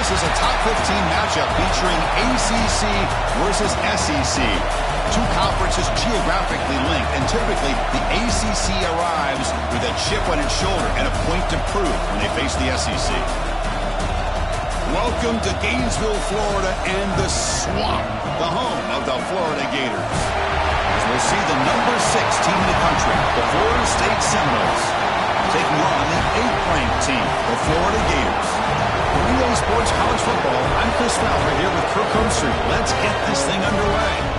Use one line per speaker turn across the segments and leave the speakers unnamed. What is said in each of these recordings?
This is a top 15 matchup featuring ACC versus SEC. Two conferences geographically linked, and typically the ACC arrives with a chip on its shoulder and a point to prove when they face the SEC. Welcome to Gainesville, Florida, and the Swamp, the home of the Florida Gators. As we'll see the number 6 team in the country, the Florida State Seminoles, taking on the 8th-ranked team, the Florida Gators. For Relay Sports College Football, I'm Chris Fowler here with Kirk Street. Let's get this thing underway.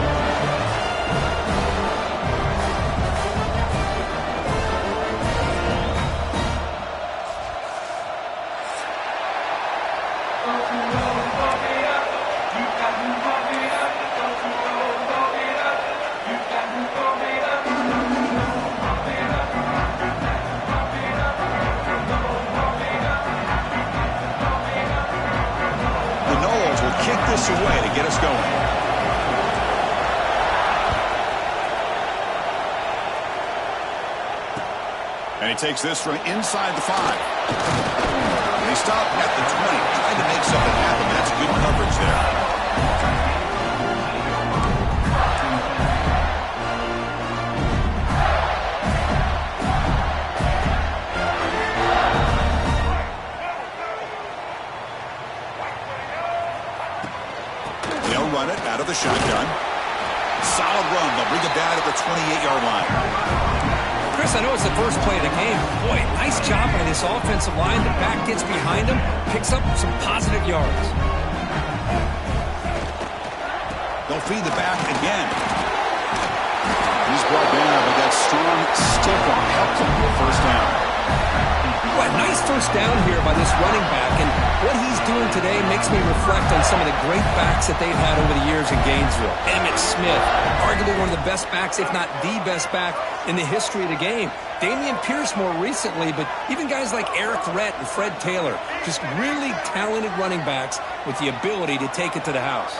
Away to get us going. And he takes this from inside the 5. And he stopped at the 20, trying to make something happen. That's good coverage there. Run it out of the shotgun. Solid run. They'll bring it down at the 28-yard line.
Chris, I know it's the first play of the game. Boy, nice job by this offensive line. The back gets behind him, picks up some positive yards.
They'll feed the back again. He's brought down, but that strong stick arm helped him with first down.
Well, nice first down here by this running back, and what he's doing today makes me reflect on some of the great backs that they've had over the years in Gainesville. Emmitt Smith, arguably one of the best backs, if not the best back in the history of the game. Damian Pierce more recently, but even guys like Eric Rhett and Fred Taylor, just really talented running backs with the ability to take it to the house.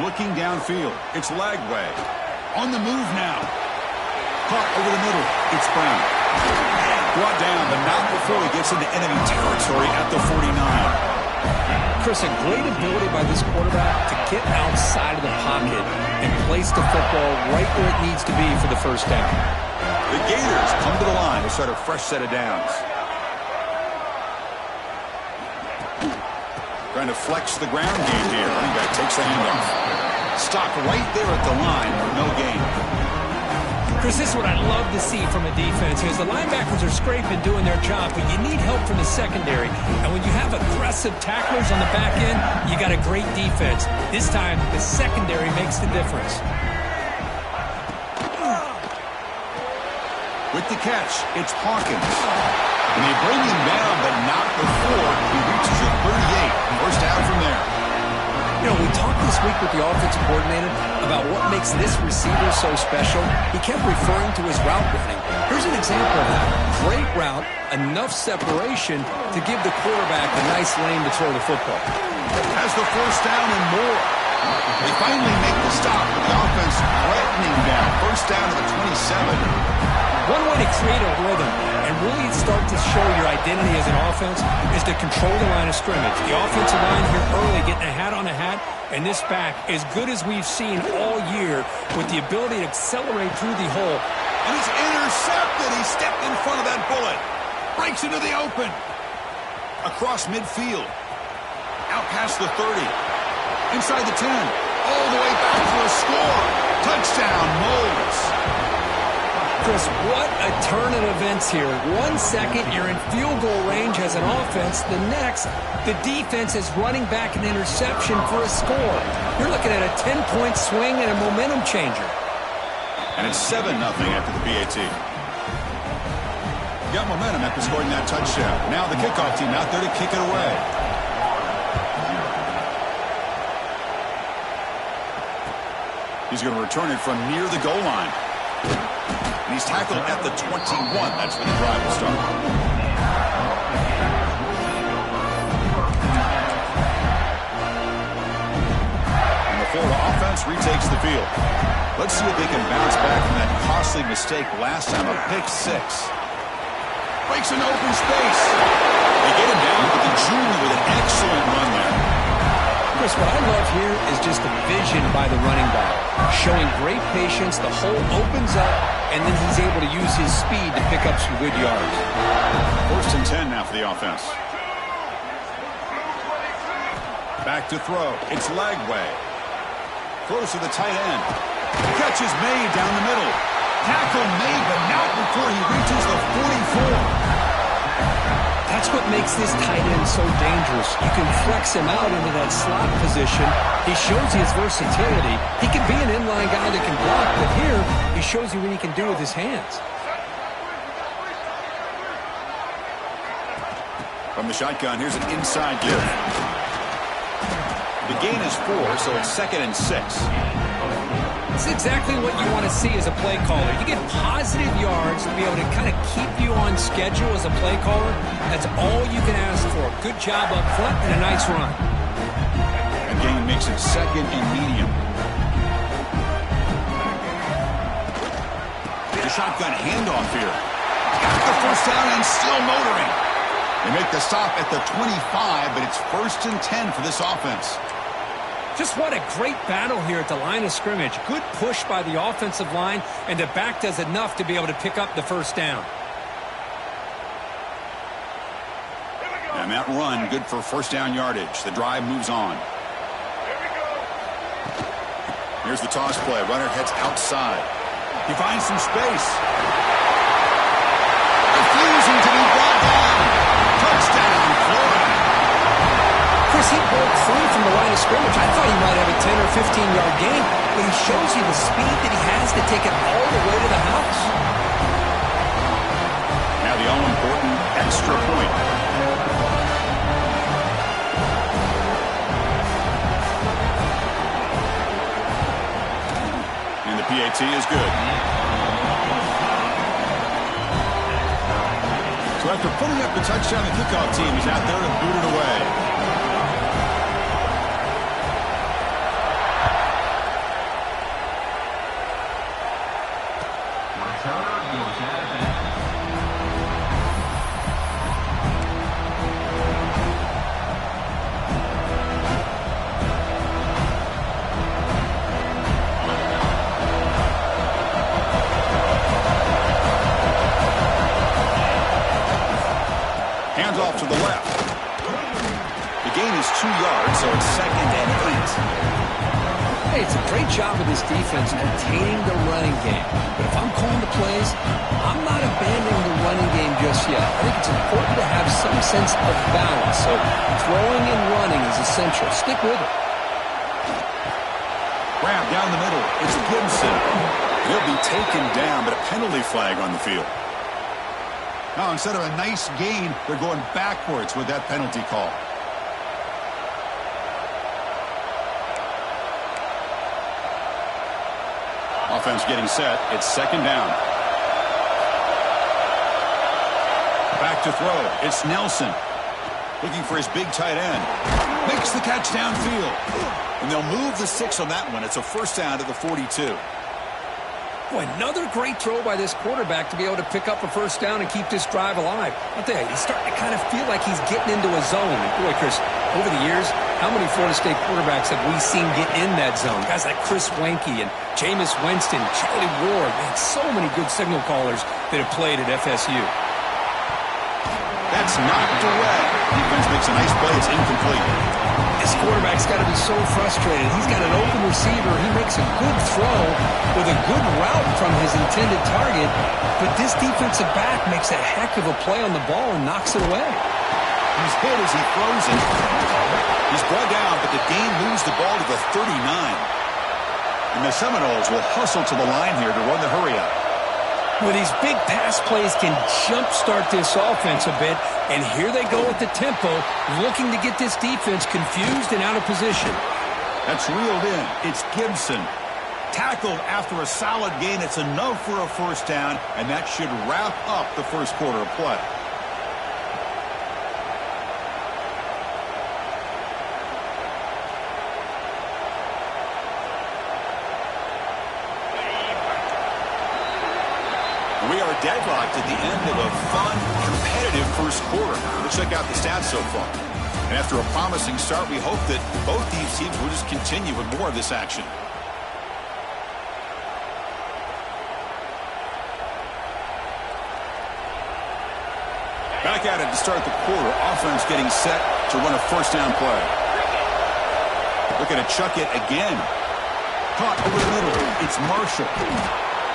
Looking downfield, it's Lagway. On the move now. Caught over the middle, it's Brown. Brought down, but not before he gets into enemy territory at the 49.
Chris, a great ability by this quarterback to get outside of the pocket and place the football right where it needs to be for the first down.
The Gators come to the line to start a fresh set of downs. Trying to flex the ground game here. Running back takes the handoff. Stopped right there at the line for no gain.
Chris, this is what I love to see from a defense is the linebackers are scraping, doing their job, but you need help from the secondary. And when you have aggressive tacklers on the back end, you got a great defense. This time, the secondary makes the difference.
With the catch, it's Hawkins. And they bring him down, but not before he reaches the 38. First down from there.
You know, we talked this week with the offensive coordinator about what makes this receiver so special. He kept referring to his route running. Here's an example of that. Great route, enough separation to give the quarterback a nice lane to throw the football.
Has the first down and more. They finally make the stop with the offense threatening down. First down to the 27.
One way to create a rhythm and really start to show your identity as an offense is to control the line of scrimmage. The offensive line here early getting a hat on a hat, and this back as good as we've seen all year with the ability to accelerate through the hole.
And he's intercepted. He stepped in front of that bullet. Breaks into the open. Across midfield. Out past the 30. Inside the 10. All the way back for a score. Touchdown, Moles.
Chris, what a turn of events here. 1 second, you're in field goal range as an offense. The next, the defense is running back an interception for a score. You're looking at a 10-point swing and a momentum changer.
And it's 7-0 after the PAT. Got momentum after scoring that touchdown. Now the kickoff team out there to kick it away. He's going to return it from near the goal line. And he's tackled at the 21. That's where the drive will start. And the Florida offense retakes the field. Let's see if they can bounce back from that costly mistake last time, a pick 6. Breaks an open space. They get him down, but the junior with an excellent run there.
Chris, what I love here is just the vision by the running back. Showing great patience, the hole opens up, and then he's able to use his speed to pick up some good yards.
1st and 10 now for the offense. Back to throw. It's Lagway. Throws to the tight end. Catch is made down the middle. Tackle made, but not before he reaches the 44.
That's what makes this tight end so dangerous. You can flex him out into that slot position. He shows his versatility. He can be an inline guy that can block, but here he shows you what he can do with his hands.
From the shotgun, here's an inside give. The gain is 4, so it's 2nd and 6.
It's exactly what you want to see as a play caller. You get positive yards to be able to kind of keep you on schedule as a play caller. That's all you can ask for. Good job up front and a nice run.
That gain makes it 2nd and medium. The shotgun handoff here. Got the first down and still motoring. They make the stop at the 25, but it's 1st and 10 for this offense.
Just what a great battle here at the line of scrimmage. Good push by the offensive line, and the back does enough to be able to pick up the first down.
And that run, good for first down yardage. The drive moves on. Here's the toss play. Runner heads outside. He finds some space. Refusing to be brought down. Touchdown, Florida.
Chris, he broke free from the line of scrimmage. I thought he might have a 10 or 15-yard gain, but he shows you the speed that he has to take it all the way to the house.
Now the all-important extra point. And the PAT is good. So after putting up the touchdown, the kickoff team is out there to boot it away. Hands off to the left. The gain is 2 yards, so it's 2nd and 8.
Hey, it's a great job of this defense containing the running game. But if I'm calling the plays, I'm not abandoning the running game just yet. I think it's important to have some sense of balance. So throwing and running is essential. Stick with it.
Grab down the middle. It's Gibson. He'll be taken down, but a penalty flag on the field. Now, instead of a nice gain, they're going backwards with that penalty call. Offense getting set. It's 2nd down. Back to throw. It's Nelson. Looking for his big tight end. Makes the catch downfield. And they'll move the 6 on that one. It's a first down to the 42.
Boy, another great throw by this quarterback to be able to pick up a first down and keep this drive alive. I'll tell you, he's starting to kind of feel like he's getting into a zone. And boy, Chris, over the years, how many Florida State quarterbacks have we seen get in that zone? Guys like Chris Wenke and Jameis Winston, Charlie Ward. Man, so many good signal callers that have played at FSU.
That's knocked away. Defense makes a nice play. It's incomplete.
This quarterback's got to be so frustrated. He's got an open receiver. He makes a good throw with a good route from his intended target, but this defensive back makes a heck of a play on the ball and knocks it away.
He's hit as he throws it. He's brought down, but the game moves the ball to the 39. And the Seminoles will hustle to the line here to run the hurry-up.
Well, these big pass plays can jumpstart this offense a bit, and here they go at the tempo, looking to get this defense confused and out of position.
That's reeled in. It's Gibson. Tackled after a solid gain. It's enough for a first down, and that should wrap up the first quarter of play. We are deadlocked at the end of a fun, competitive first quarter. Let's check out the stats so far. And after a promising start, we hope that both these teams will just continue with more of this action. Back at it to start the quarter. Offense getting set to run a first down play. Looking to chuck it again. Caught over the middle. It's Marshall.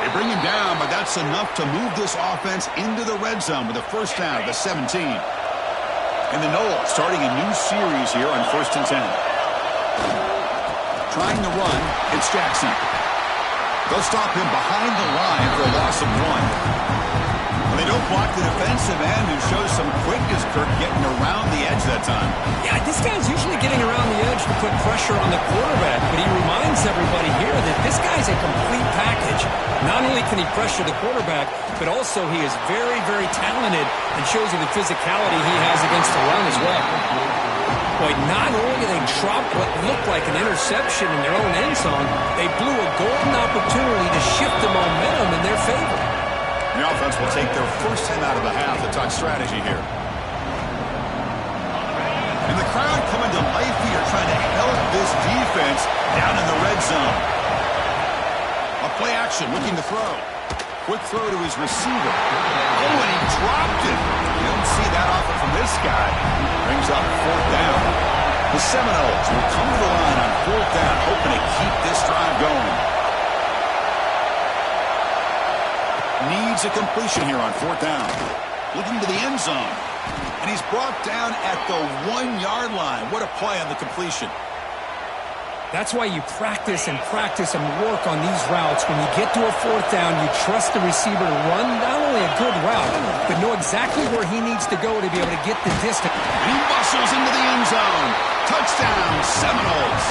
They bring him down, but that's enough to move this offense into the red zone with a first down at the 17. And the Noles starting a new series here on 1st and 10. Trying to run, it's Jackson. They'll stop him behind the line for a loss of 1. They don't block the defensive end, who shows some quickness, Kirk, getting around the edge that time.
Yeah, this guy's usually getting around the edge to put pressure on the quarterback, but he reminds everybody here that this guy's a complete package. Not only can he pressure the quarterback, but also he is very, very talented and shows you the physicality he has against the run as well. Boy, not only did they drop what looked like an interception in their own end zone, they blew a golden opportunity to shift the momentum in their favor.
The offense will take their first time out of the half to talk strategy here. And the crowd coming to life here, trying to help this defense down in the red zone. A play action, looking to throw. Quick throw to his receiver. Oh, and he dropped it. You don't see that often from this guy. Brings up 4th down. The Seminoles will come to the line on 4th down, hoping to keep this drive going. Needs a completion here on 4th down. Looking to the end zone. And he's brought down at the 1-yard line. What a play on the completion.
That's why you practice and work on these routes. When you get to a 4th down, you trust the receiver to run not only a good route, but know exactly where he needs to go to be able to get the distance.
He muscles into the end zone. Touchdown, Seminoles.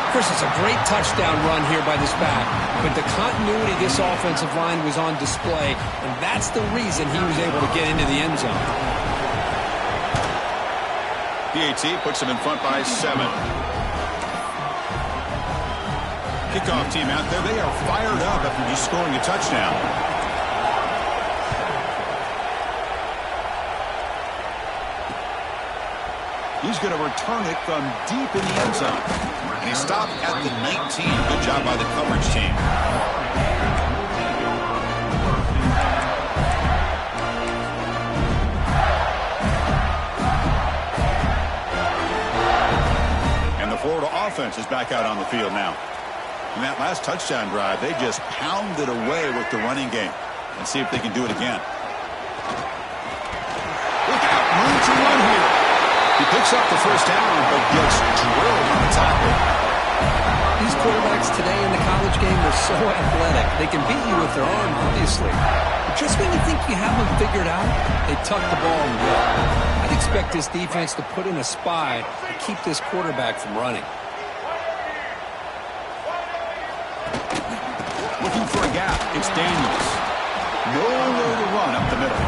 Chris, it's a great touchdown run here by this back, but the continuity of this offensive line was on display, and that's the reason he was able to get into the end zone.
PAT puts him in front by 7. Kickoff team out there, they are fired up after just scoring a touchdown. He's going to return it from deep in the end zone. And he stopped at the 19. Good job by the coverage team. And the Florida offense is back out on the field now. In that last touchdown drive, they just pounded away with the running game. Let's see if they can do it again. Look out, room to run here. He picks up the first down, but gets drilled on the tackle.
These quarterbacks today in the college game are so athletic. They can beat you with their arm, obviously. But just when you think you have them figured out, they tuck the ball and go. I'd expect this defense to put in a spy to keep this quarterback from running.
Looking for a gap. It's Daniels. Nowhere to run up the middle.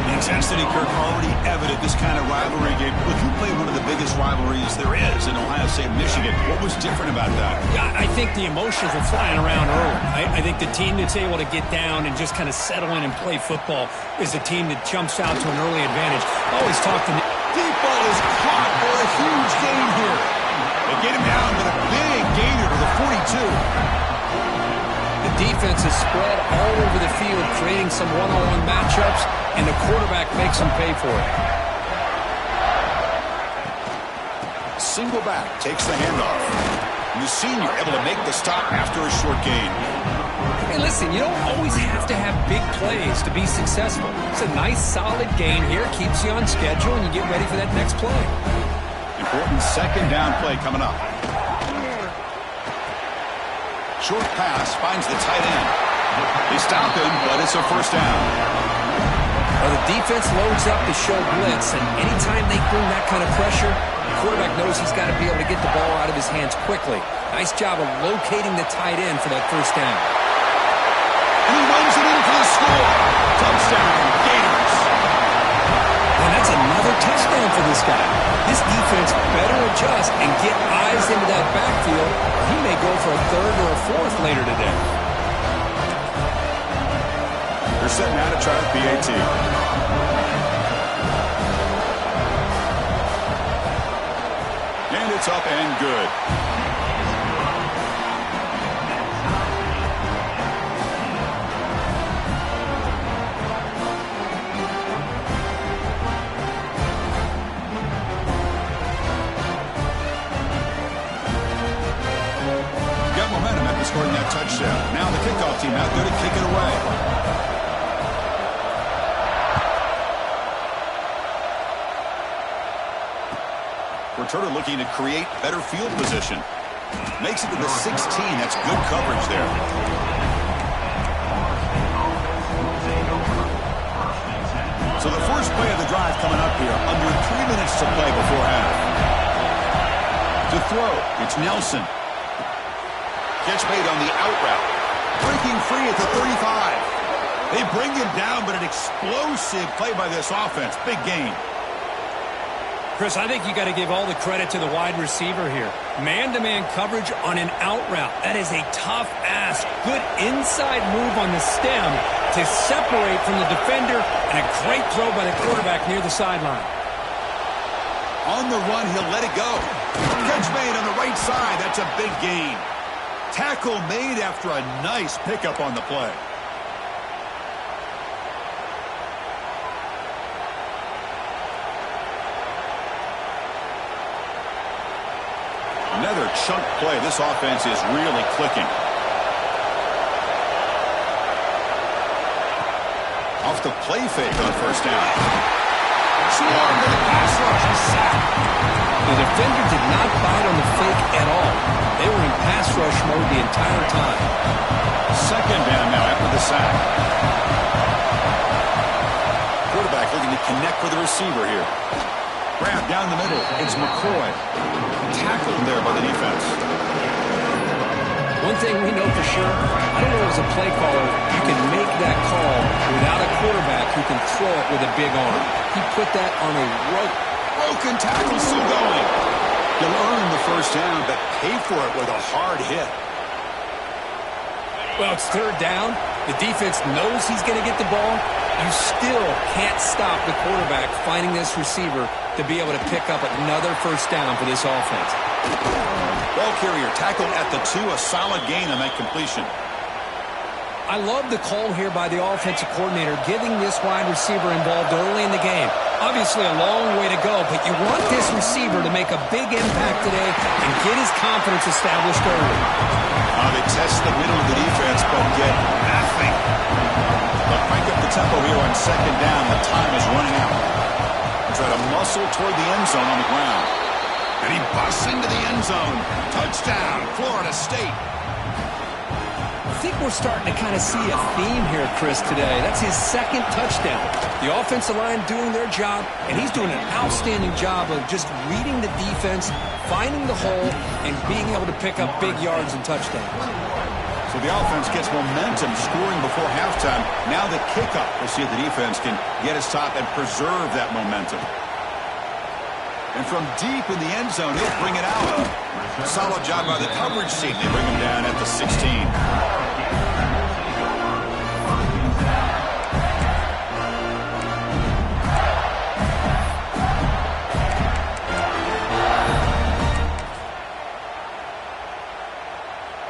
The intensity, Kirk, already evident this kind of rivalry game. Look, you played one of the biggest rivalries there is in Ohio State, Michigan. What was different about that?
Yeah, I think the emotions were flying around early. I think the team that's able to get down and just kind of settle in and play football is the team that jumps out to an early advantage. Always talk to me.
Deep ball is caught for a huge gain here. They get him down with a big gainer to the 42.
The defense is spread all over the field, creating some one-on-one matchups, and the quarterback makes them pay for it.
Single back takes the handoff. And the senior able to make the stop after a short gain.
Hey, listen, you don't always have to have big plays to be successful. It's a nice, solid gain here. Keeps you on schedule, and you get ready for that next play.
Important second down play coming up. Short pass finds the tight end. They stop him, but it's a first down.
Well, the defense loads up to show blitz, and anytime they bring that kind of pressure, the quarterback knows he's got to be able to get the ball out of his hands quickly. Nice job of locating the tight end for that first down.
And he runs it in for the score. Touchdown, Gators.
And that's another touchdown for this guy. This defense better adjust and get eyes into that backfield. He may go for a third or a fourth later today.
They're setting out to try the PAT. And it's up and good. Got momentum after scoring that touchdown. Now the kickoff team out there to kick it away. Returner looking to create better field position. Makes it to the 16. That's good coverage there. So the first play of the drive coming up here. Under 3 minutes to play before half. To throw, it's Nelson. Catch made on the out route. Breaking free at the 35. They bring him down, but an explosive play by this offense. Big gain.
Chris, I think you got to give all the credit to the wide receiver here. Man-to-man coverage on an out route. That is a tough ask. Good inside move on the stem to separate from the defender, and a great throw by the quarterback near the sideline.
On the run, he'll let it go. Catch made on the right side. That's a big gain. Tackle made after a nice pickup on the play. Another chunk play. This offense is really clicking. Off the play fake on first down. Swarmed to the pass rush. A sack.
The defender did not bite on the fake at all. They were in pass rush mode the entire time.
Second down now after the sack. Quarterback looking to connect with the receiver here. Grab down the middle. It's McCoy. Tackled there by the defense.
One thing we know for sure, I don't know as a play caller, you can make that call without a quarterback who can throw it with a big arm. He put that on a rope.
Broken tackle still going. He'll earn the first down, but pay for it with a hard hit.
Well, it's third down. The defense knows he's going to get the ball. You still can't stop the quarterback finding this receiver to be able to pick up another first down for this offense.
Ball carrier tackled at the 2, a solid gain on that completion.
I love the call here by the offensive coordinator, getting this wide receiver involved early in the game. Obviously a long way to go, but you want this receiver to make a big impact today and get his confidence established early.
They test the middle of the defense, but get nothing. They'll crank up the tempo here on second down. The time is running out. Try to muscle toward the end zone on the ground. And he busts into the end zone. Touchdown, Florida State.
I think we're starting to kind of see a theme here, Chris, today. That's his second touchdown. The offensive line doing their job, and he's doing an outstanding job of just reading the defense, finding the hole, and being able to pick up big yards and touchdowns.
So the offense gets momentum, scoring before halftime. Now the kickoff. We'll see if the defense can get his top and preserve that momentum. And from deep in the end zone, he'll bring it out. Solid job by the coverage team. They bring him down at the 16.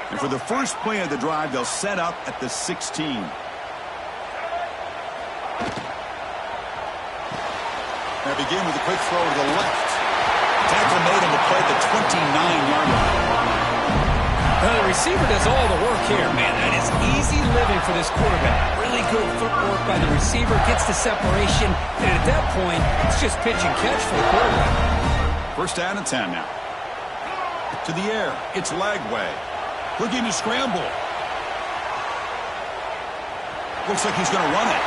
And for the first play of the drive, they'll set up at the 16. Now begin with a quick throw to the left. Tackle made on the play at the 29-yard line.
Well, the receiver does all the work here, man. That is easy living for this quarterback. Really good footwork by the receiver, gets the separation, and at that point, it's just pitch and catch for the quarterback.
First down and 10 now. To the air, it's Lagway. Looking to scramble. Looks like he's going to run it.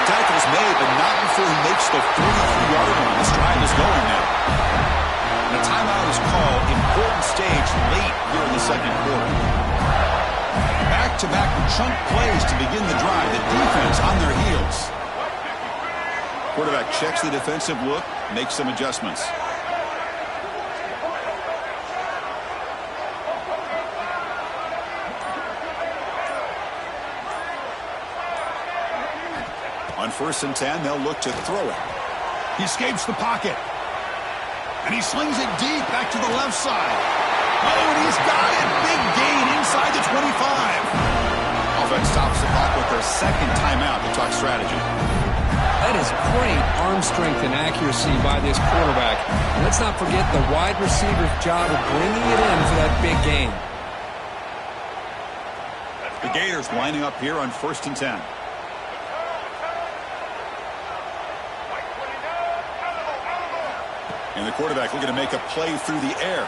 Tackle's made, but not before he makes the 43-yard line. This drive is going now. And a timeout is called. Important stage late here in the second quarter. Back-to-back chunk plays to begin the drive. The defense on their heels. Quarterback checks the defensive look, makes some adjustments. On 1st and 10, they'll look to throw it. He escapes the pocket. And he slings it deep back to the left side. Oh, and he's got it. Big gain inside the 25. Offense stops the clock with their second timeout to talk strategy.
That is great arm strength and accuracy by this quarterback. And let's not forget the wide receiver's job of bringing it in for that big gain.
The Gators lining up here on 1st and 10. And the quarterback looking to make a play through the air.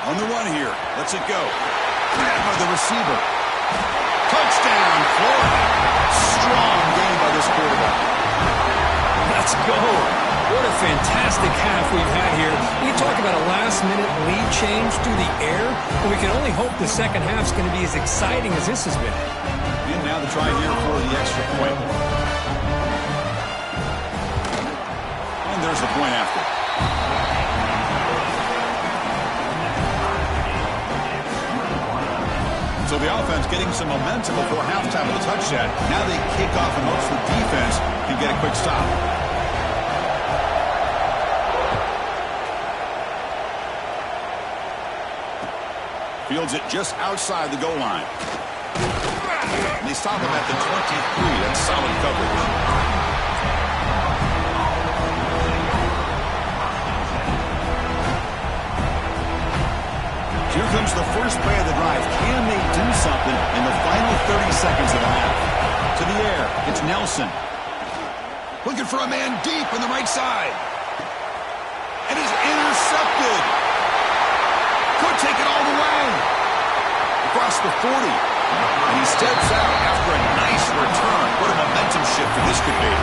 On the run here. Lets it go. Grabbed by the receiver. Touchdown, Florida. Strong game by this quarterback.
Let's go. What a fantastic half we've had here. We talk about a last-minute lead change through the air, and we can only hope the second half's going to be as exciting as this has been.
And now the try here for the extra point. And there's the point after. So the offense getting some momentum before halftime with a touchdown. Now they kick off and hopes the defense can get a quick stop. Fields it just outside the goal line. And they stop him at the 23. That's solid coverage. Here comes the first play of the drive. Can they do something in the final 30 seconds of the half? To the air. It's Nelson. Looking for a man deep on the right side. And is intercepted. Could take it all the way. Across the 40. And he steps out after a nice return. What a momentum shifter this could be.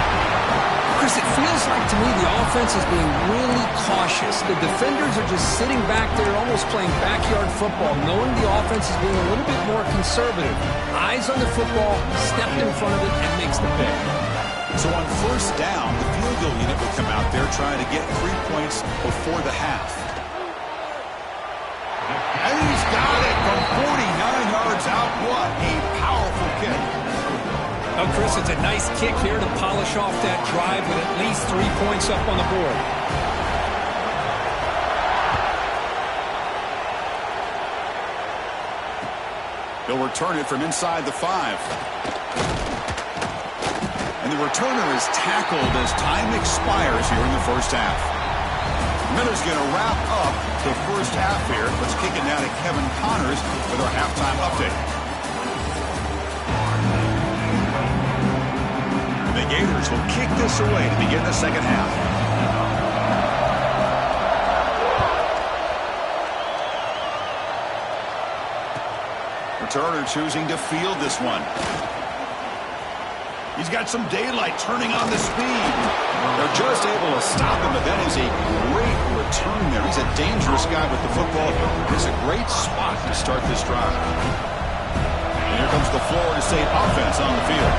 Chris, it feels like to me the offense is being really cautious. The defenders are just sitting back there almost playing backyard football, knowing the offense is being a little bit more conservative. Eyes on the football, stepped in front of it, and makes the pick.
So on 1st down, the field goal unit will come out there trying to get 3 points before the half. And he's got it from 49 yards out. What a powerful kick.
Oh, Chris, it's a nice kick here to polish off that drive with at least 3 points up on the board.
They'll return it from inside the 5. And the returner is tackled as time expires here in the first half. Miller's going to wrap up the first half here. Let's kick it now to Kevin Connors with our halftime update. The Gators will kick this away to begin the second half. Returner choosing to field this one. He's got some daylight turning on the speed. They're just able to stop him, but that is a great return there. He's a dangerous guy with the football. It's a great spot to start this drive. And here comes the Florida State offense on the field.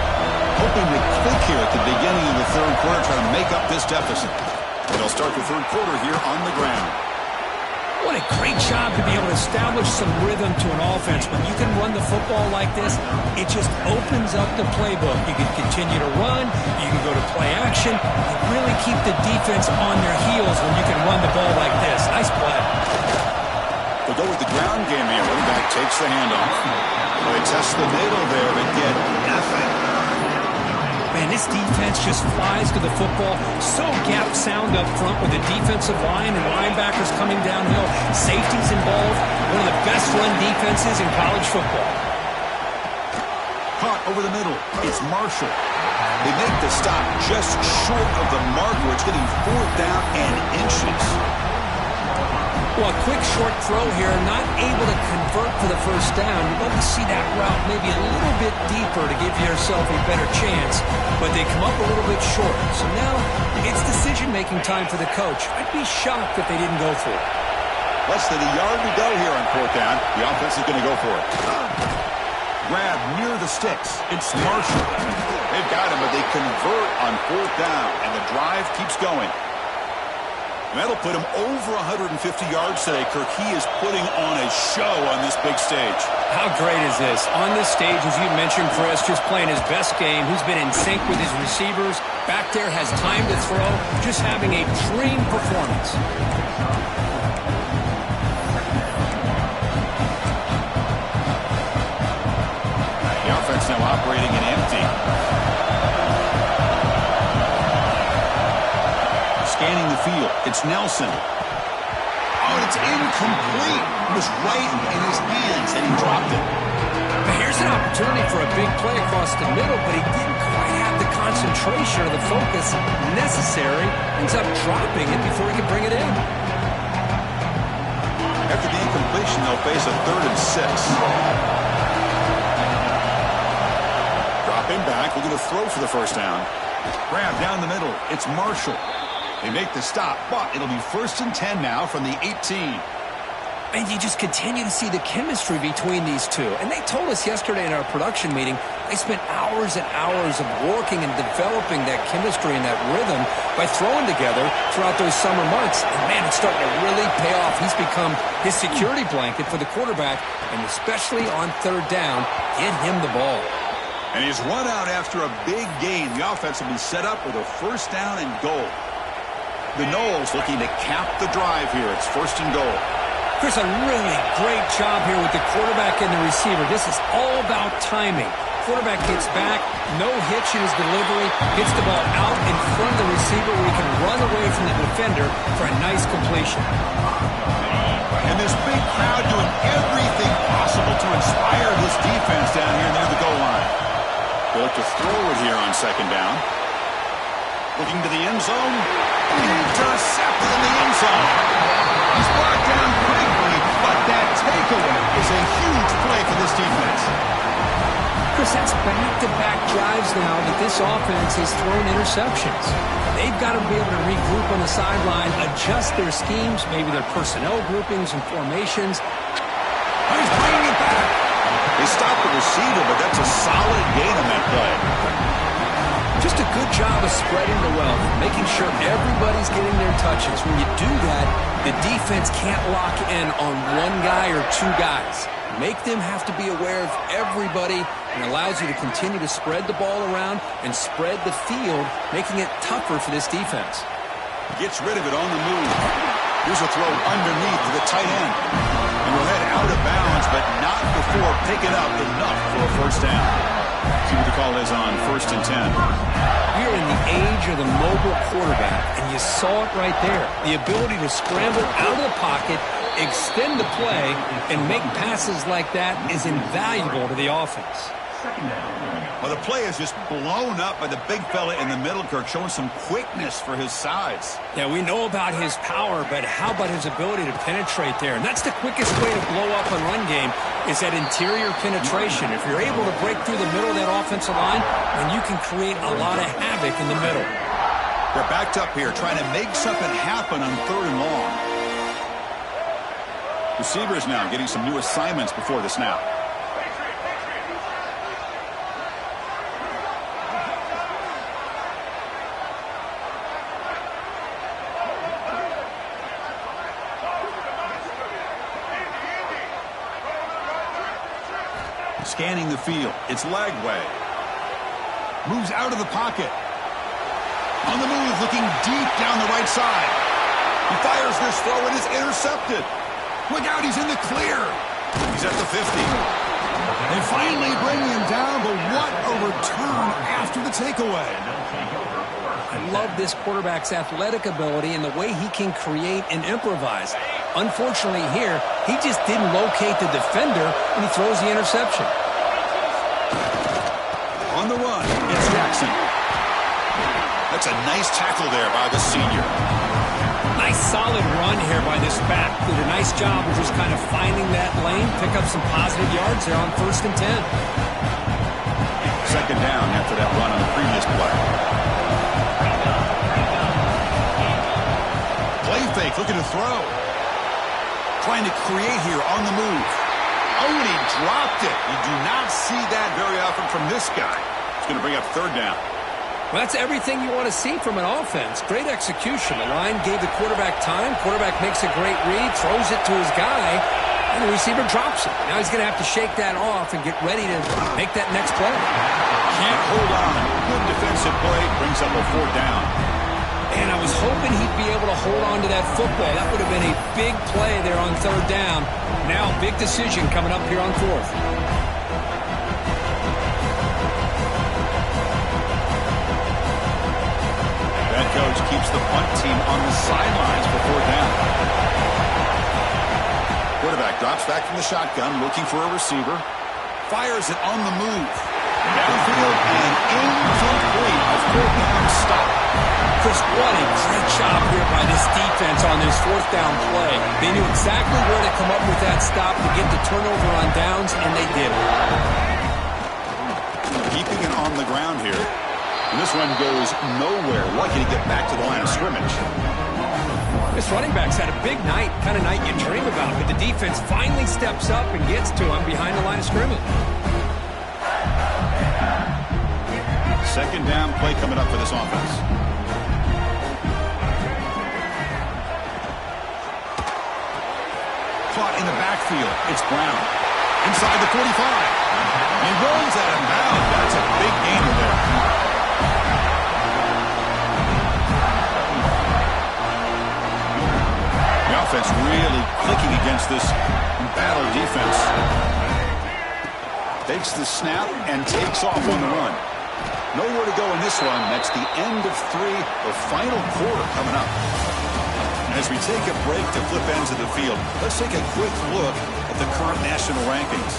Hoping to click here at the beginning of the third quarter, trying to make up this deficit. And they'll start the third quarter here on the ground.
What a great job to be able to establish some rhythm to an offense. When you can run the football like this, it just opens up the playbook. You can continue to run. You can go to play action. You really keep the defense on their heels when you can run the ball like this. Nice play.
They'll go with the ground game here. Running back takes the handoff. Well, they test the middle there, but get nothing.
Man, this defense just flies to the football. So gap sound up front with the defensive line and linebackers coming downhill. Safeties involved. One of the best run defenses in college football.
Caught over the middle. It's Marshall. They make the stop just short of the mark where it's getting 4th down and inches.
Well, a quick short throw here, not able to convert for the first down. You'd love to see that route maybe a little bit deeper to give yourself a better chance, but they come up a little bit short. So now it's decision-making time for the coach. I'd be shocked if they didn't go for it.
Less than a yard to go here on 4th down. The offense is going to go for it. Grab near the sticks. It's Marshall. They've got him, but they convert on 4th down, and the drive keeps going. And that'll put him over 150 yards today, Kirk. He is putting on a show on this big stage.
How great is this? On this stage, as you mentioned, Chris, just playing his best game. He's been in sync with his receivers. Back there, has time to throw. Just having a dream performance.
The offense now operating in empty. Scanning the field. It's Nelson. Oh, and it's incomplete. It was right in his hands, and he dropped it.
But here's an opportunity for a big play across the middle, but he didn't quite have the concentration or the focus necessary. Ends up dropping it before he can bring it in.
After the incompletion, they'll face a 3rd and 6. Dropping back, looking to throw for the first down. Grab down the middle. It's Marshall. They make the stop, but it'll be 1st and 10 now from the 18.
And you just continue to see the chemistry between these two. And they told us yesterday in our production meeting, they spent hours and hours of working and developing that chemistry and that rhythm by throwing together throughout those summer months. And, man, it's starting to really pay off. He's become his security blanket for the quarterback, and especially on 3rd down, get him the ball.
And he's run out after a big gain. The offense will be set up with a 1st down and goal. The Noles looking to cap the drive here. It's 1st and goal.
Chris, a really great job here with the quarterback and the receiver. This is all about timing. Quarterback gets back, no hitch in his delivery, gets the ball out in front of the receiver where he can run away from the defender for a nice completion.
And this big crowd doing everything possible to inspire this defense down here near the goal line. They look to throw it here on 2nd down. Looking to the end zone. Intercepted in the end zone. He's brought down quickly, but that takeaway is a huge play for this defense.
Chris, that's back-to-back drives now that this offense has thrown interceptions. They've got to be able to regroup on the sideline, adjust their schemes, maybe their personnel groupings and formations.
He's bringing it back. They stopped the receiver, but that's a solid gain on that play.
Just a good job of spreading the wealth, making sure everybody's getting their touches. When you do that, the defense can't lock in on one guy or 2 guys. Make them have to be aware of everybody, and allows you to continue to spread the ball around and spread the field, making it tougher for this defense.
Gets rid of it on the move. Here's a throw underneath to the tight end. And we'll head out of bounds, but not before picking up enough for a 1st down. See what the call is on 1st and 10.
We're in the age of the mobile quarterback, and you saw it right there. The ability to scramble out of the pocket, extend the play, and make passes like that is invaluable to the offense.
Well, the play is just blown up by the big fella in the middle, Kirk, showing some quickness for his size.
Yeah, we know about his power, but how about his ability to penetrate there? And that's the quickest way to blow up a run game, is that interior penetration. If you're able to break through the middle of that offensive line, then you can create a lot of havoc in the middle.
They're backed up here, trying to make something happen on 3rd and long. Receivers now getting some new assignments before the snap. Scanning the field. It's Lagway. Moves out of the pocket. On the move, looking deep down the right side. He fires this throw and is intercepted. Look out, he's in the clear. He's at the 50. They finally bring him down, but what a return after the takeaway.
I love this quarterback's athletic ability and the way he can create and improvise. Unfortunately here, he just didn't locate the defender, and he throws the interception.
On the run, it's Jackson. That's a nice tackle there by the senior.
Nice solid run here by this back. Did a nice job of just kind of finding that lane, pick up some positive yards there on 1st and 10.
2nd down after that run on the previous play. Play fake, looking to throw. Trying to create here on the move. Oh, and he dropped it. You do not see that very often from this guy. It's going to bring up 3rd down.
Well, that's everything you want to see from an offense. Great execution. The line gave the quarterback time. Quarterback makes a great read, throws it to his guy, and the receiver drops it. Now he's going to have to shake that off and get ready to make that next play.
Can't hold on. Good defensive play. Brings up a 4th down.
And I was hoping he'd be able to hold on to that football. That would have been a big play there on 3rd down. Now, big decision coming up here on 4th.
Head coach keeps the punt team on the sidelines for 4th down. Quarterback drops back from the shotgun, looking for a receiver. Fires it on the move. Downfield and incomplete. A 4th down stop.
Chris, what a great job here by this defense on this 4th down play. They knew exactly where to come up with that stop to get the turnover on downs, and they did it.
Keeping it on the ground here. And this one goes nowhere. Lucky to get back to the line of scrimmage.
This running back's had a big night, kind of night you dream about, but the defense finally steps up and gets to him behind the line of scrimmage.
2nd down play coming up for this offense. Caught in the backfield. It's Brown. Inside the 45. He rolls out of bounds. That's a big gainer there. The offense really clicking against this battle defense. Takes the snap and takes off on the run. Nowhere to go in this one. That's the end of 3, the final quarter coming up. As we take a break to flip ends of the field, let's take a quick look at the current national rankings.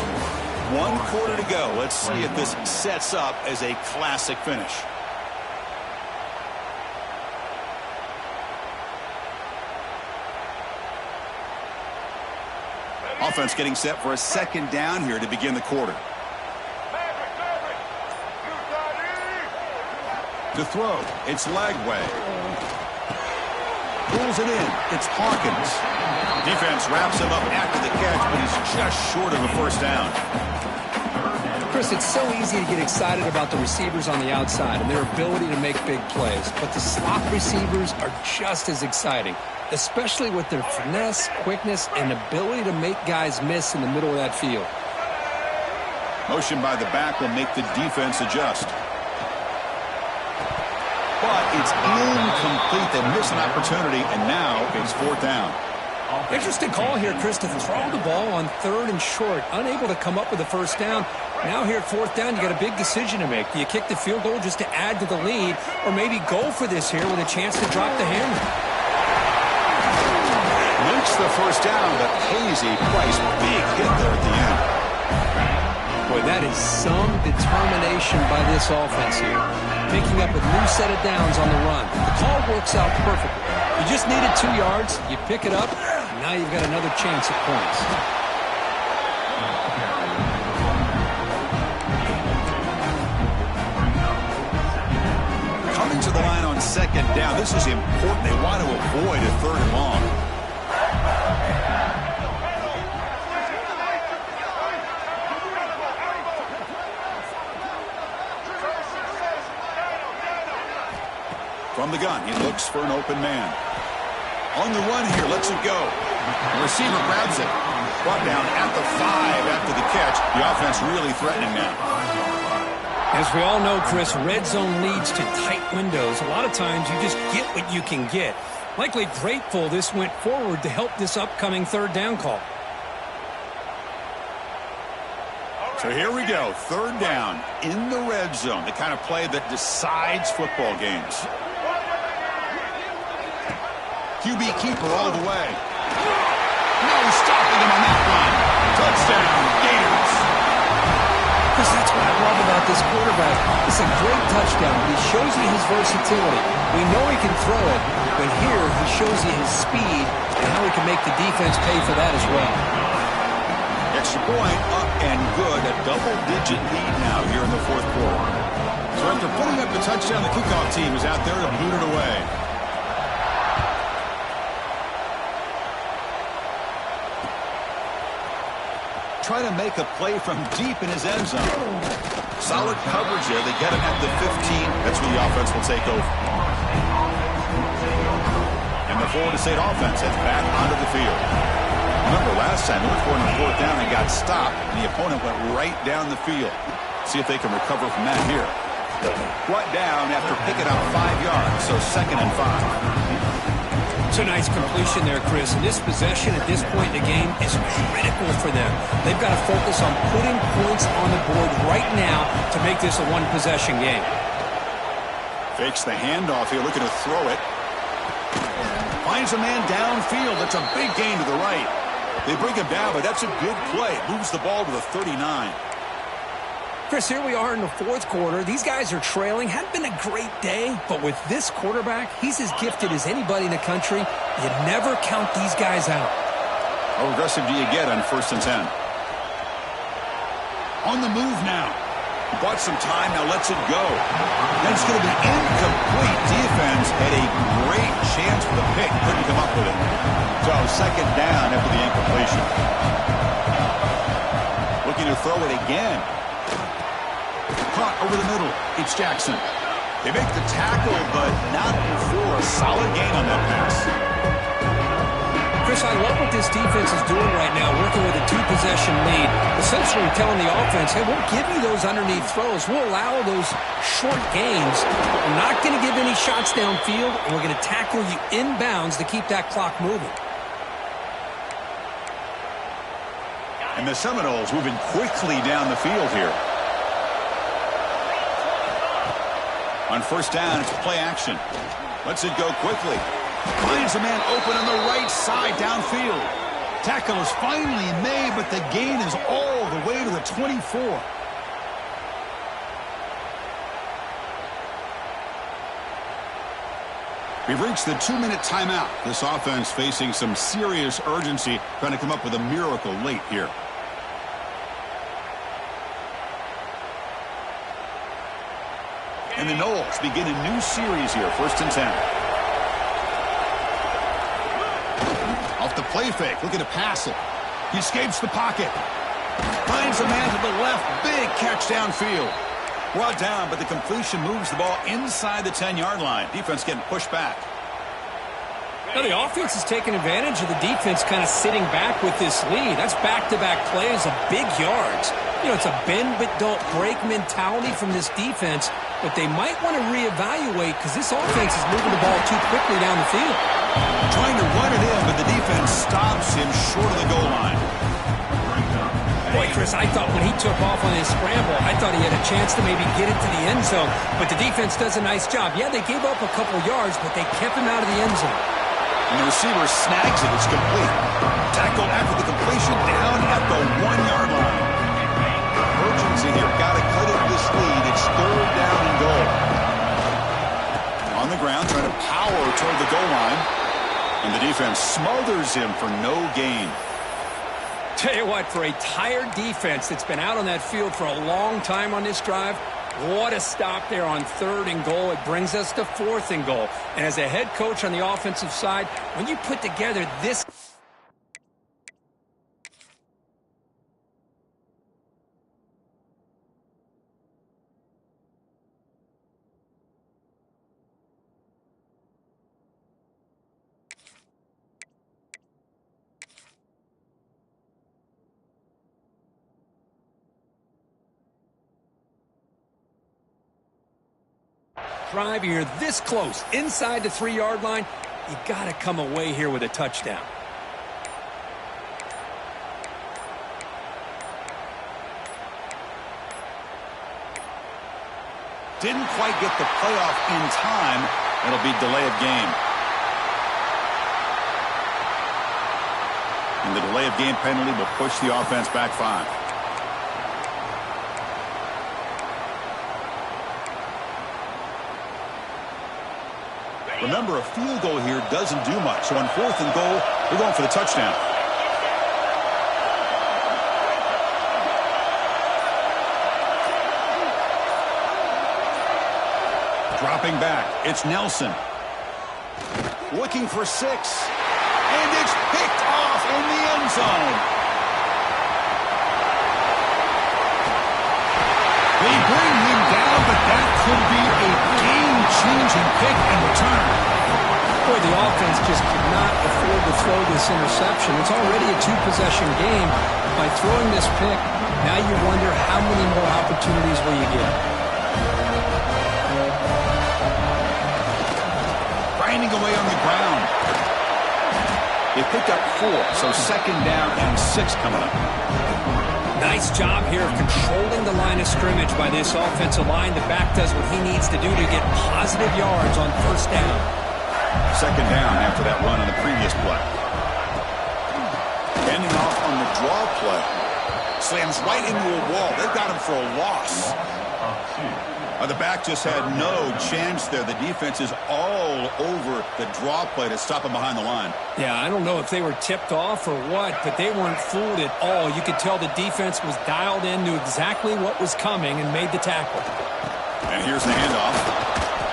1 quarter to go. Let's see if this sets up as a classic finish. Offense getting set for a 2nd down here to begin the quarter. To throw, it's Lagway. Pulls it in. It's Hawkins. Defense wraps him up after the catch, but he's just short of a 1st down.
Chris, it's so easy to get excited about the receivers on the outside and their ability to make big plays, but the slot receivers are just as exciting, especially with their finesse, quickness, and ability to make guys miss in the middle of that field.
Motion by the back will make the defense adjust. But it's incomplete. They miss an opportunity, and now it's 4th down.
Interesting call here, Chris, to throw the ball on 3rd and short, unable to come up with a 1st down. Now here at 4th down, you got a big decision to make. Do you kick the field goal just to add to the lead, or maybe go for this here with a chance to drop the hammer?
Links the 1st down, but Hazy Price, big hit there at the end.
Boy, that is some determination by this offense here. Picking up a new set of downs on the run. The call works out perfectly. You just needed 2 yards, you pick it up, and now you've got another chance at points.
Coming to the line on 2nd down, this is important. They want to avoid a 3rd and long. From the gun, he looks for an open man. On the run here, lets it go. The receiver grabs it. Brought down at the 5 after the catch. The offense really threatening now.
As we all know, Chris, red zone leads to tight windows. A lot of times you just get what you can get. Likely grateful this went forward to help this upcoming 3rd down call.
So here we go, 3rd down in the red zone, the kind of play that decides football games. QB keeper all the way. No stopping him on that one. Touchdown, Gators.
Chris, that's what I love about this quarterback. It's a great touchdown, but he shows you his versatility. We know he can throw it, but here he shows you his speed and how he can make the defense pay for that as well.
Extra point, up and good. A double-digit lead now here in the 4th quarter. So after putting up the touchdown, the kickoff team is out there to boot it away. try to make a play from deep in his end zone. Solid coverage there. They get him at the 15. That's where the offense will take over. And the Florida State offense heads back onto the field. Remember last time, they were going on 4th down and got stopped, and the opponent went right down the field. See if they can recover from that here. Brought down after picking up 5 yards, so 2nd and 5.
It's a nice completion there, Chris. And this possession at this point in the game is critical for them. They've got to focus on putting points on the board right now to make this a one-possession game.
Fakes the handoff here, looking to throw it. Finds a man downfield. That's a big gain to the right. They bring him down, but that's a good play. Moves the ball to the 39.
Chris, here we are in the 4th quarter. These guys are trailing. Hadn't been a great day, but with this quarterback, he's as gifted as anybody in the country. You never count these guys out.
How aggressive do you get on 1st and 10? On the move now. Bought some time, now lets it go. And it's going to be incomplete. Defense had a great chance for the pick. Couldn't come up with it. So 2nd down after the incompletion. Looking to throw it again. Caught over the middle. It's Jackson. They make the tackle, but not before a solid gain on that pass.
Chris, I love what this defense is doing right now, working with a 2-possession lead. Essentially telling the offense, hey, we'll give you those underneath throws. We'll allow those short gains. We're not going to give any shots downfield, and we're going to tackle you inbounds to keep that clock moving.
And the Seminoles moving quickly down the field here. On 1st down, it's play action. Lets it go quickly. Finds a man open on the right side downfield. Tackle is finally made, but the gain is all the way to the 24. We've reached the 2-minute timeout. This offense facing some serious urgency, trying to come up with a miracle late here. And the Noles begin a new series here, 1st and 10. Off the play fake, looking to pass it. He escapes the pocket. Finds a man to the left, big catch downfield. Brought down, but the completion moves the ball inside the 10-yard line. Defense getting pushed back.
Now the offense is taking advantage of the defense kind of sitting back with this lead. That's back-to-back plays of big yards. You know, it's a bend but don't break mentality from this defense, but they might want to reevaluate because this offense is moving the ball too quickly down the field.
Trying to run it in, but the defense stops him short of the goal line.
Boy, Chris, I thought when he took off on his scramble, I thought he had a chance to maybe get it to the end zone, but the defense does a nice job. Yeah, they gave up a couple yards, but they kept him out of the end zone.
And the receiver snags it. It's complete. Tackle after the completion down at the 1-yard line. Urgency here. Got to cut it this lead. It's 3rd down and goal. On the ground, trying to power toward the goal line. And the defense smothers him for no gain.
Tell you what, for a tired defense that's been out on that field for a long time on this drive, what a stop there on 3rd and goal. It brings us to 4th and goal. And as a head coach on the offensive side, when you put together this... drive, you're this close inside the 3-yard line, you got to come away here with a touchdown.
Didn't quite get the playoff in time. It'll be delay of game. And the delay of game penalty will push the offense back 5. Remember, a field goal here doesn't do much. So on 4th and goal, we're going for the touchdown. Dropping back, it's Nelson. Looking for 6. And it's picked off in the end zone. challenging pick and return.
Boy, the offense just could not afford to throw this interception. It's already a two-possession game. By throwing this pick, now you wonder how many more opportunities will you get.
Grinding away on the ground. They picked up 4, so second down and 6 coming up.
Nice job here of controlling the line of scrimmage by this offensive line. The back does what he needs to do to get positive yards on first down.
Second down after that run on the previous play. Ending off on the draw play. Slams right into a wall. They've got him for a loss. The back just had no chance there. The defense is all over the draw play to stop him behind the line.
Yeah, I don't know if they were tipped off or what, but they weren't fooled at all. You could tell the defense was dialed in, knew exactly what was coming, and made the tackle.
And here's the handoff.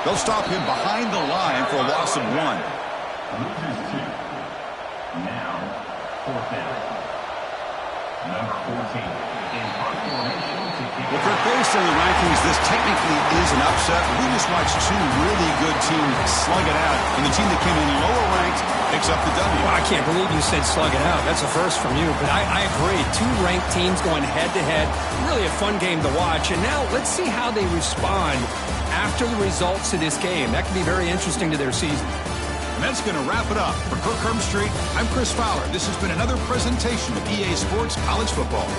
They'll stop him behind the line for a loss of 1.
Now, fourth down. Number 14.
Well, Kirk, based on the rankings, this technically is an upset. We just watched 2 really good teams slug it out, and the team that came in lower ranked picks up the W.
Well, I can't believe you said slug it out. That's a first from you, but I agree. 2 ranked teams going head-to-head. Really a fun game to watch, and now let's see how they respond after the results of this game. That could be very interesting to their season.
And that's going to wrap it up. For Kirk Herbstreit, I'm Chris Fowler. This has been another presentation of EA Sports College Football.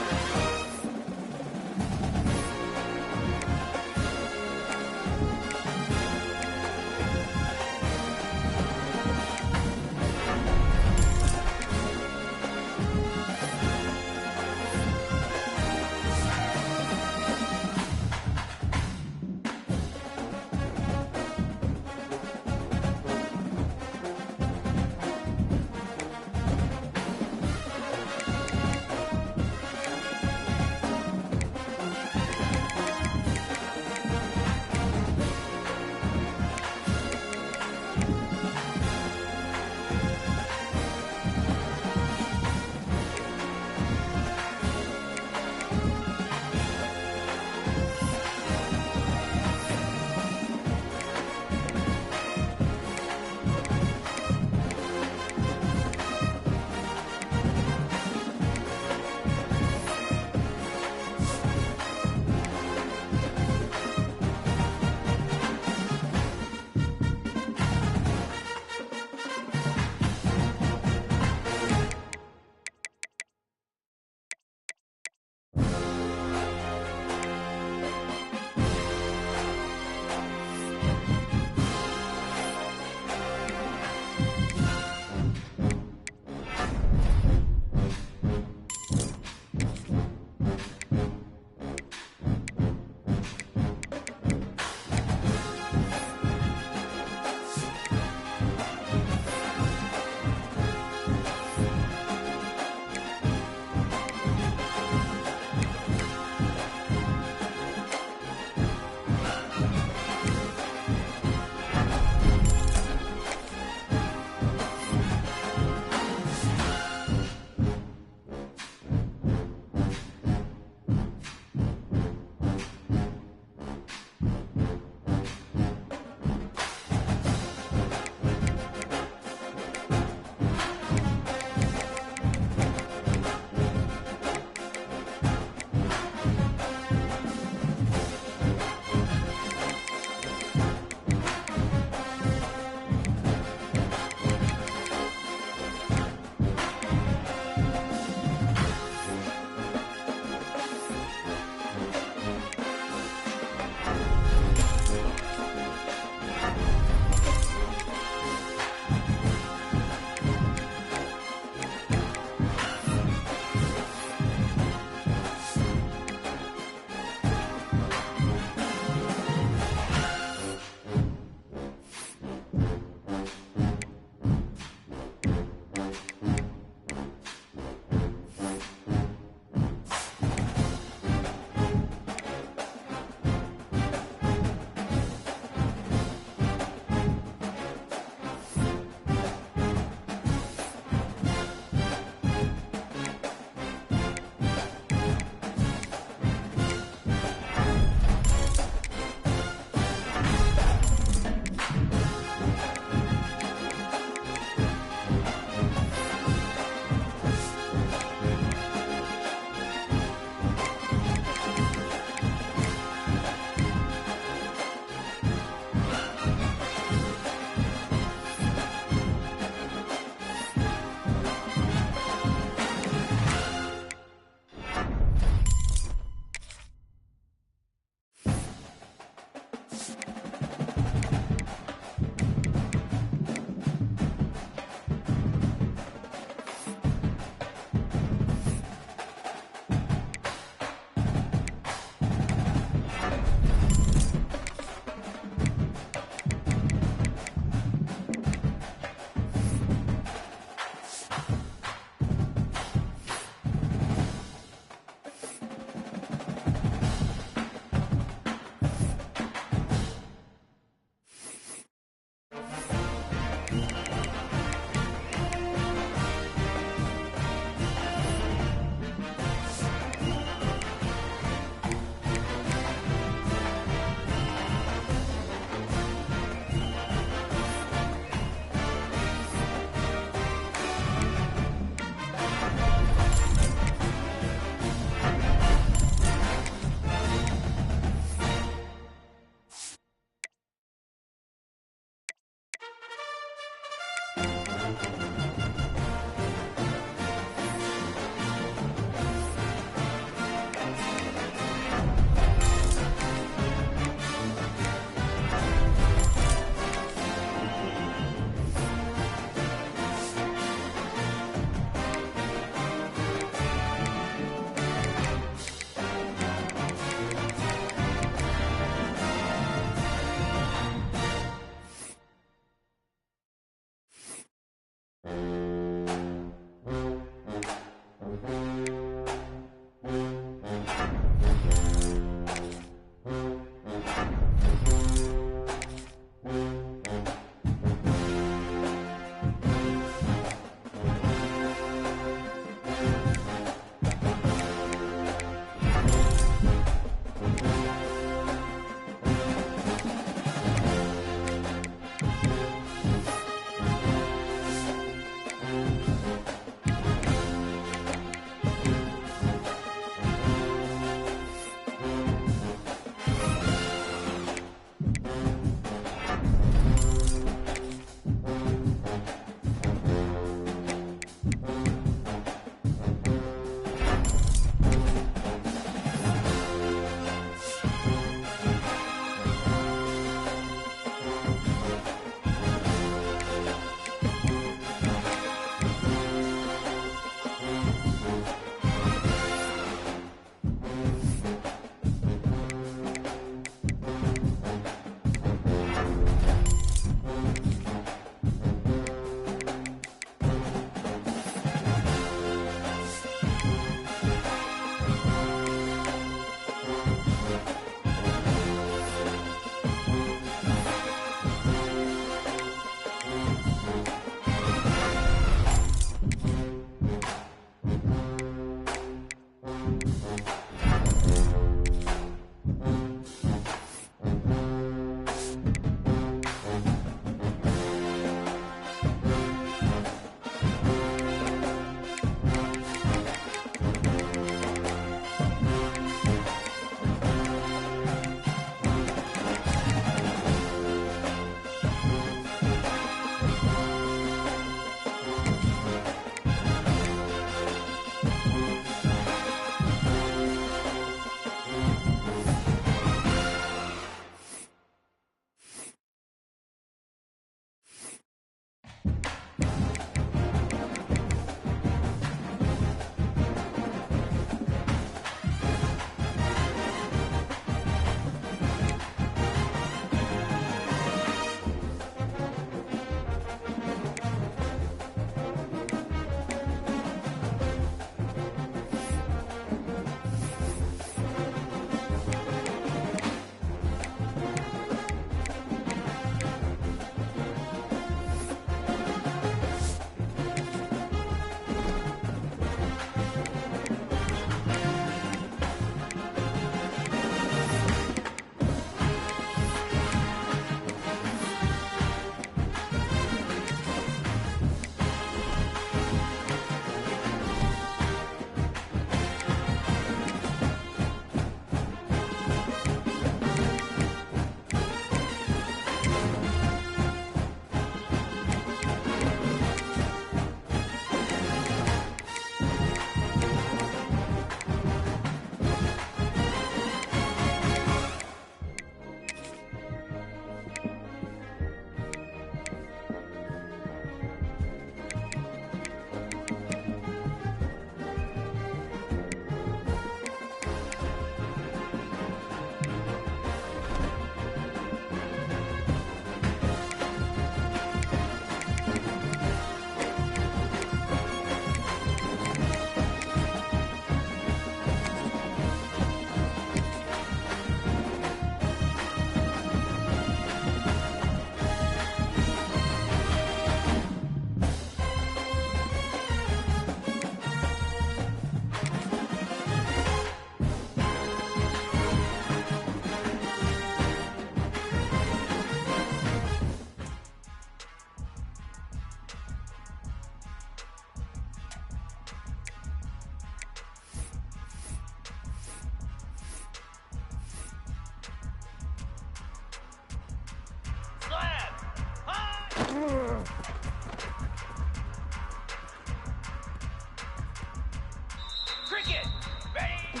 Cricket, ready?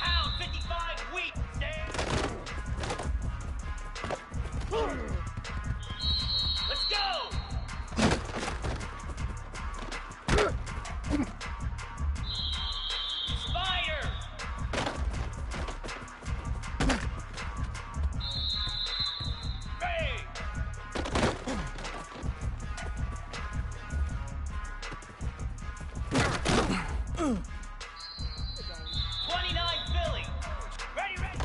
Pound 55 wheat, stand. Let's go! Spider! Ready! 29 Philly. Ready, ready.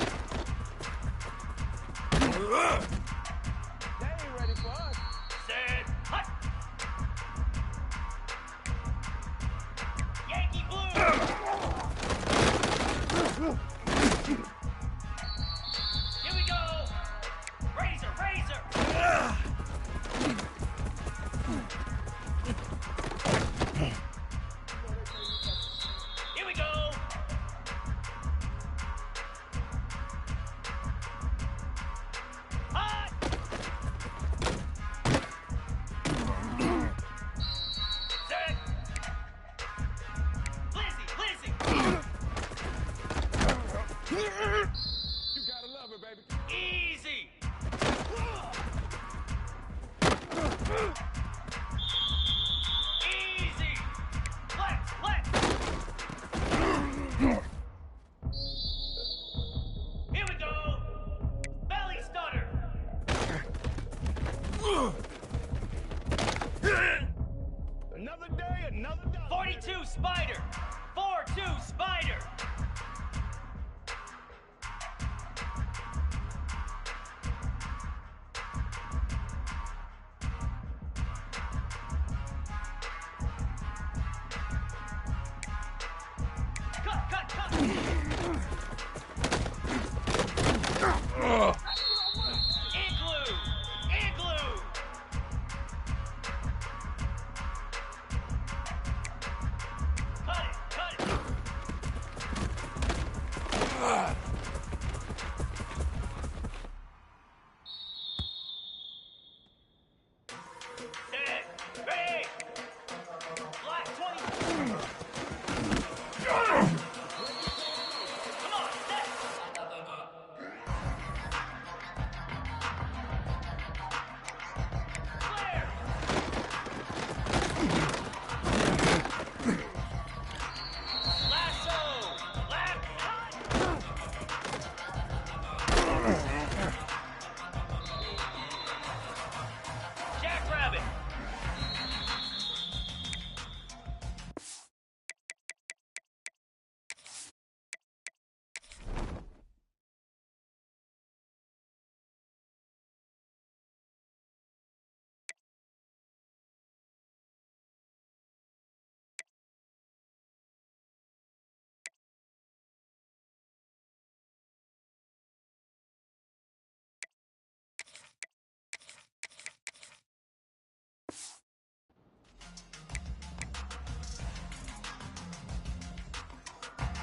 They ain't ready for us.
Set. Hut. Yankee Blue. Here we go. Razor, razor. Here we go. Hot. Set. Lizzie, Lizzie.
You gotta love it, baby.
Easy. Easy. Let's. Here we go. Belly stutter.
Another day, another dollar.
42 Spider. 4-2 Spider. Cut. Igloo. Cut it. Set. Ready. Black 20. Come on, set. Clear. Lasso. Left. Hot. Jackrabbit.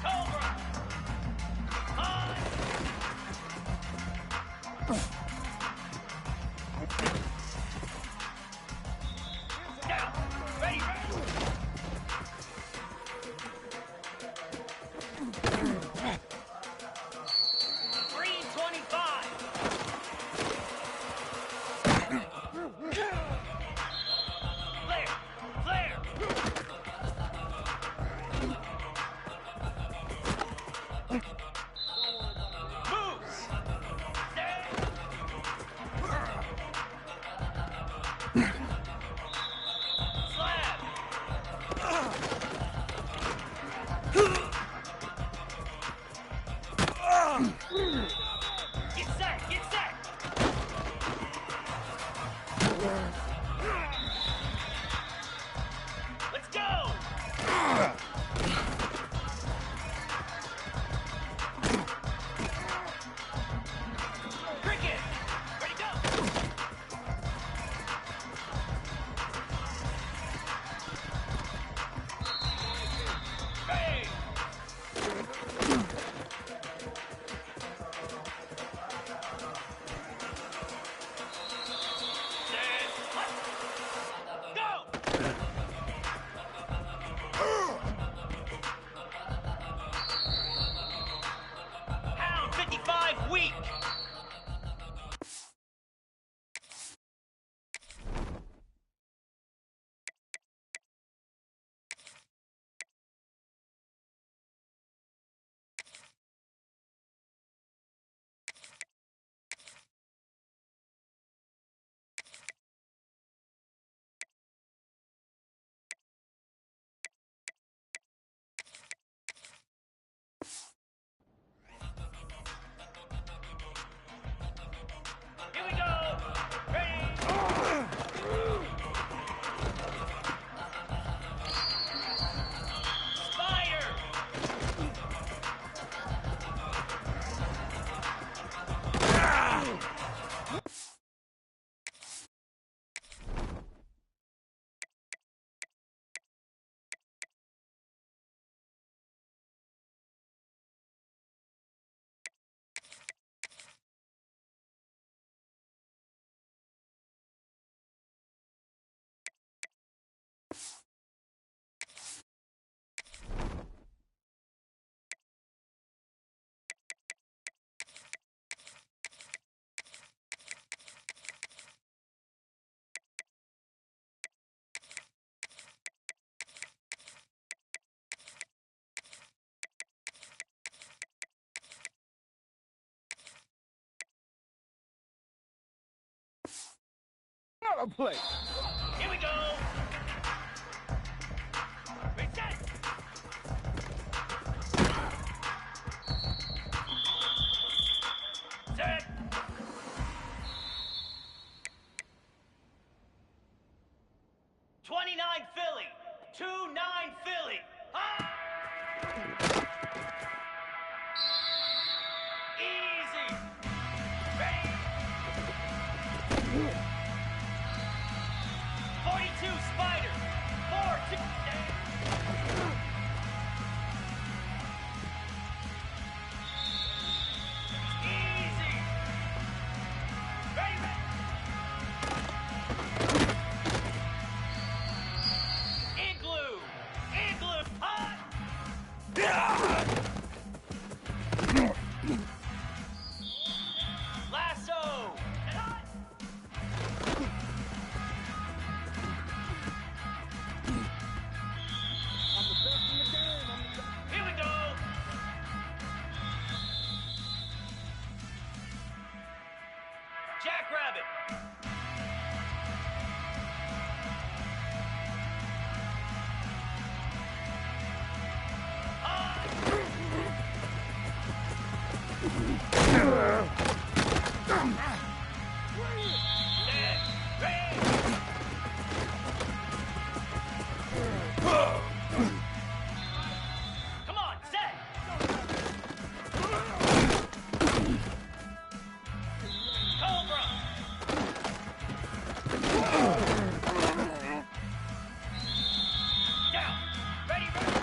Cobra. Hot. Down. Ready. 325. Flare. Moves. Stay. Slab. Get set. Let's go. Cricket. Ready, go.
Gotta play.
Here we go. Reset. Set. 29 Philly. 2-9 Philly. Ah! Easy. Ready. 42 Spider. 4-2. Easy. Ready, ready. Igloo. Igloo. Hot. Lasso. Hot.
I'm the best in the game. I'm the best.
Here we go. Jackrabbit. Come on, set. Cobra. Down. Ready, ready.